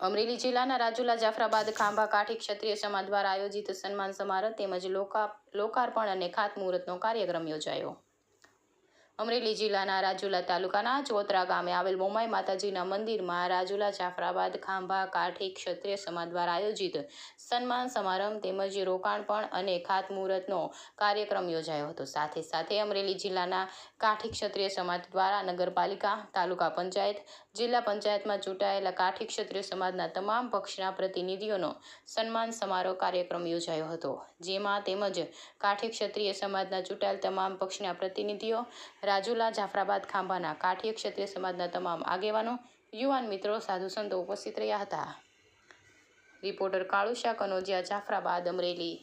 અમરેલી જિલ્લાના રાજુલા જાફરાબાદ ખાંભા કાઠી ક્ષત્રિય સમાજ દ્વારા આયોજિત સન્માન સમારોહ તેમજ લોકાર્પણ અને ખાતમુહૂર્તનો કાર્યક્રમ યોજાયો। અમરેલી જિલ્લાના રાજુલા તાલુકાના ચોતરા ગામે આવેલ મોમાઈ માતાજીના મંદિરમાં રાજુલા જાફરાબાદ ખાંભા કાઠી ક્ષત્રિય સમાજ દ્વારા આયોજિત સન્માન સમારંભ તેમજ રોકાણપણ અને ખાતમુહૂર્તનો કાર્યક્રમ યોજાયો હતો। સાથે સાથે અમરેલી જિલ્લાના કાઠી ક્ષત્રિય સમાજ દ્વારા નગરપાલિકા, તાલુકા પંચાયત, જિલ્લા પંચાયતમાં ચૂંટાયેલા કાઠી ક્ષત્રિય સમાજના તમામ પક્ષના પ્રતિનિધિઓનો સન્માન સમારોહ કાર્યક્રમ યોજાયો હતો। જેમાં તેમજ કાઠી ક્ષત્રિય સમાજના ચૂંટાયેલ તમામ પક્ષના પ્રતિનિધિઓ, રાજુલા જાફરાબાદ ખાંભાના કાઠી ક્ષત્રિય સમાજના તમામ આગેવાનો, યુવાન મિત્રો, સાધુ સંતો ઉપસ્થિત રહ્યા હતા। રિપોર્ટર કાળુશા કનોજિયા, જાફરાબાદ, અમરેલી।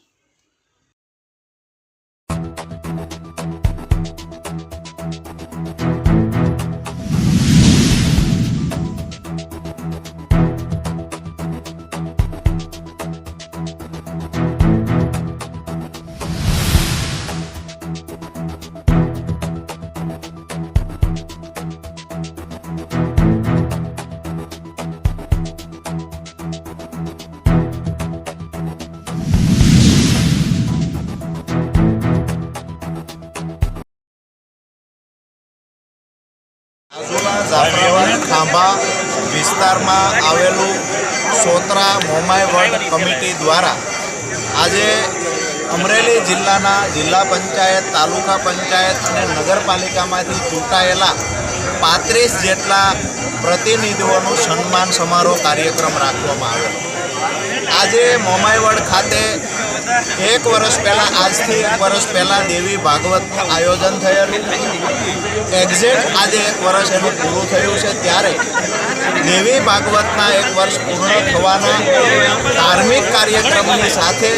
રાજુલા જાફરાબાદ ખાંભા વિસ્તારમાં આવેલું ચોતરા મોમાઈ વડ કમિટી દ્વારા આજે અમરેલી જિલ્લાના જિલ્લા પંચાયત, તાલુકા પંચાયત અને નગરપાલિકામાંથી ચૂંટાયેલા 35 જેટલા પ્રતિનિધિઓનું સન્માન સમારોહ કાર્યક્રમ રાખવામાં આવેલો। આજે મોમાઈવડ ખાતે 1 વર્ષ પહેલાં, આજથી 1 વર્ષ પહેલાં દેવી ભાગવતનું આયોજન થયેલું। એક્ઝેક્ટ આજે 1 વર્ષ એનું પૂરું થયું છે, ત્યારે દેવી ભાગવતના 1 વર્ષ પૂર્ણ થવાના ધાર્મિક કાર્યક્રમની સાથે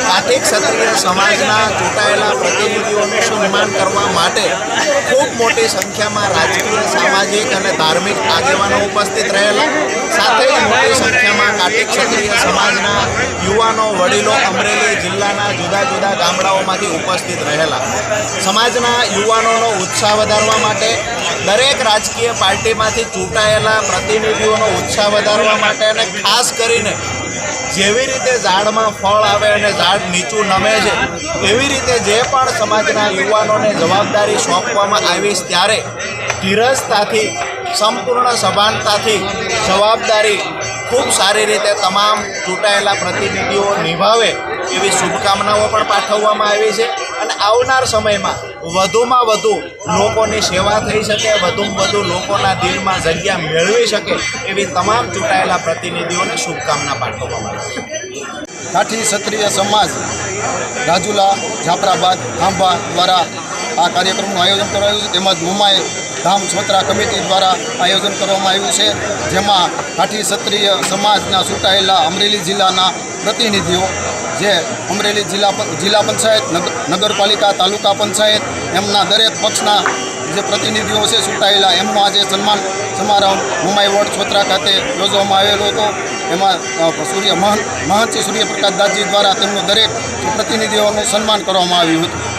કાઠી ક્ષત્રિય સમાજના ચૂંટાયેલા પ્રતિનિધિઓનું સન્માન કરવા માટે ખૂબ મોટી સંખ્યામાં રાજકીય, સામાજિક અને ધાર્મિક આગેવાનો ઉપસ્થિત રહેલા। સાથે જ મોટી સંખ્યામાં કાઠી ક્ષત્રિય સમાજના યુવાનો, વડીલો અમરેલી જિલ્લાના જુદા જુદા ગામડાઓમાંથી ઉપસ્થિત રહેલા। સમાજના યુવાનોનો ઉત્સાહ વધારવા માટે, દરેક રાજકીય પાર્ટીમાંથી ચૂંટાયેલા પ્રતિનિધિઓનો ઉત્સાહ વધારવા માટે અને ખાસ કરીને જેવી રીતે ઝાડમાં ફળ આવે અને ઝાડ નીચું નમે છે, એવી રીતે જે પણ સમાજના યુવાનોને જવાબદારી સોંપવામાં આવી ત્યારે ધીરજતાથી, સંપૂર્ણ સભાનતાથી જવાબદારી ખૂબ સારી રીતે તમામ ચૂંટાયેલા પ્રતિનિધિઓ નિભાવે એવી શુભકામનાઓ પણ પાઠવવામાં આવી છે। અને આવનાર સમયમાં વધુમાં વધુ લોકોની સેવા થઈ શકે, વધુમાં વધુ લોકોના દિલમાં જગ્યા મેળવી શકે એવી તમામ ચૂંટાયેલા પ્રતિનિધિઓને શુભકામના પાઠવવામાં આવી છે। કાઠી ક્ષત્રિય સમાજ રાજુલા જાફરાબાદ ખાંભા દ્વારા આ કાર્યક્રમનું આયોજન કરાયું છે, તેમજ મોમાઈ ધામ ચોતરા કમિટી દ્વારા આયોજન કરવામાં આવ્યું છે, જેમાં કાઠી ક્ષત્રિય સમાજના ચૂંટાયેલા અમરેલી જિલ્લાના પ્રતિનિધિઓ, જે અમરેલી જિલ્લા પંચાયત, નગરપાલિકા, તાલુકા પંચાયત, એમના દરેક પક્ષના જે પ્રતિનિધિઓ છે ચૂંટાયેલા, એમનો આજે સન્માન સમારંભ મોમાઈ વડ ચોતરા ખાતે યોજવામાં આવેલો હતો। એમાં મહંતજી સૂર્યપ્રકાશ દાસજી દ્વારા તેમનું દરેક પ્રતિનિધિઓનું સન્માન કરવામાં આવ્યું હતું।